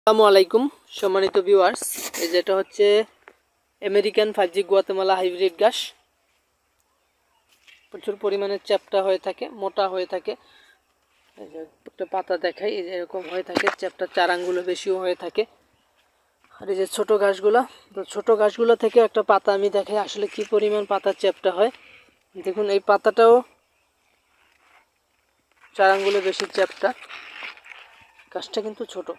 আসসালামু আলাইকুম সম্মানিত ভিউয়ার্স, এই যেটা হচ্ছে আমেরিকান 5G গুয়াতেমালা হাইব্রিড ঘাস। প্রচুর পরিমাণে চ্যাপ্টা হয়ে থাকে, মোটা হয়ে থাকে। এই যে একটা পাতা দেখাই, এই যে এরকম হয়ে থাকে, চ্যাপ্টা চারাঙ্গুলো বেশিও হয়ে থাকে। আর এই যে ছোট ঘাসগুলো, তো ছোট ঘাসগুলো থেকে একটা পাতা আমি দেখাই আসলে কি পরিমাণ পাতা চ্যাপ্টা হয়। দেখুন এই পাতাটাও চারাঙ্গুলো বেশি চ্যাপ্টা, ঘাসটা কিন্তু ছোট।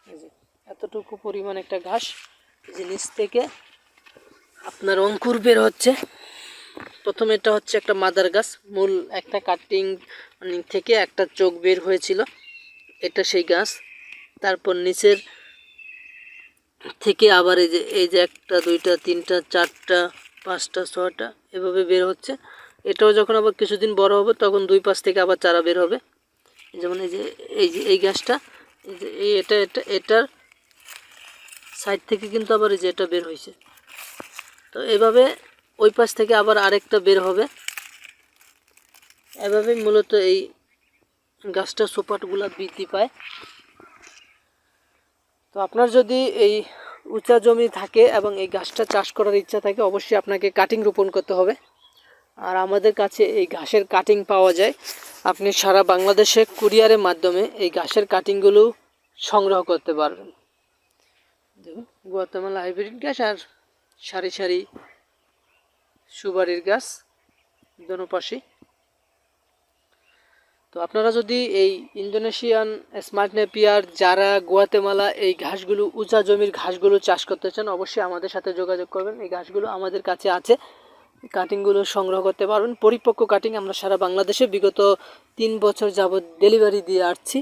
এই যে এতটুকু পরিমাণ একটা ঘাস, যে নিচ থেকে আপনার অঙ্কুর বের হচ্ছে। প্রথমে এটা হচ্ছে একটা মাদার গাছ, মূল একটা কাটিং থেকে একটা চোখ বের হয়েছিল, এটা সেই গাছ। তারপর নিচের থেকে আবার এই যে একটা দুইটা তিনটা চারটা পাঁচটা ছয়টা এভাবে বের হচ্ছে। এটাও যখন আবার কিছুদিন বড় হবে তখন দুই পাশ থেকে আবার চারা বের হবে। যেমন এই গাছটা, এই যে এটার সাইড থেকে কিন্তু আবার এই যে এটা বের হয়েছে। তো এভাবে ওই পাশ থেকে আবার আরেকটা বের হবে। এভাবেই মূলত এই গাছটা সোপাটগুলা বৃদ্ধি পায়। তো আপনার যদি এই উঁচা জমি থাকে এবং এই গাছটা চাষ করার ইচ্ছা থাকে, অবশ্যই আপনাকে কাটিং রোপণ করতে হবে। আর আমাদের কাছে এই ঘাসের কাটিং পাওয়া যায়। আপনি সারা বাংলাদেশে কুরিয়ারের মাধ্যমে এই ঘাসের কাটিংগুলো সংগ্রহ করতে পারবেন। দেখুন গুয়াতেমালা হাইব্রিড ঘাস আর সারি সারি সুপারির গাছ দোনো পাশে। তো আপনারা যদি এই ইন্দোনেশিয়ান স্মার্ট নেপিয়ার, যারা গুয়াতেমালা এই ঘাসগুলো উঁচা জমির ঘাসগুলো চাষ করতে চান, অবশ্যই আমাদের সাথে যোগাযোগ করবেন। এই ঘাসগুলো আমাদের কাছে আছে, কাটিংগুলো সংগ্রহ করতে পারবেন। পরিপক্ক কাটিং আমরা সারা বাংলাদেশে বিগত 3 বছর যাবৎ ডেলিভারি দিয়ে আসছি।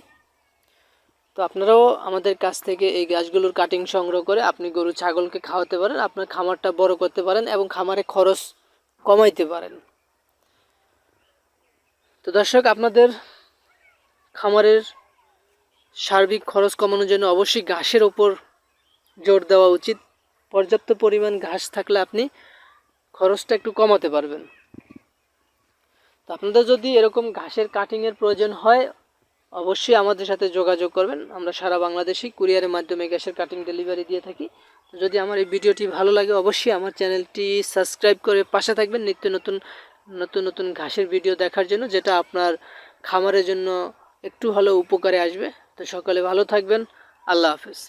তো আপনারাও আমাদের কাছ থেকে এই গাছগুলোর কাটিং সংগ্রহ করে আপনি গরু ছাগলকে খাওয়াতে পারেন, আপনার খামারটা বড় করতে পারেন এবং খামারে খরচ কমাইতে পারেন। তো দর্শক, আপনাদের খামারের সার্বিক খরচ কমানোর জন্য অবশ্যই ঘাসের ওপর জোর দেওয়া উচিত। পর্যাপ্ত পরিমাণ ঘাস থাকলে আপনি খরচটা একটু কমাতে পারবেন। তো আপনাদের যদি এরকম ঘাসের কাটিংয়ের প্রয়োজন হয়, অবশ্যই আমাদের সাথে যোগাযোগ করবেন। আমরা সারা বাংলাদেশে কুরিয়ারের মাধ্যমে ঘাসের কাটিং ডেলিভারি দিয়ে থাকি। যদি আমার এই ভিডিওটি ভালো লাগে, অবশ্যই আমার চ্যানেলটি সাবস্ক্রাইব করে পাশে থাকবেন নিত্য নতুন ঘাসের ভিডিও দেখার জন্য, যেটা আপনার খামারের জন্য একটু হলেও উপকারে আসবে। তো সকলে ভালো থাকবেন। আল্লাহ হাফেজ।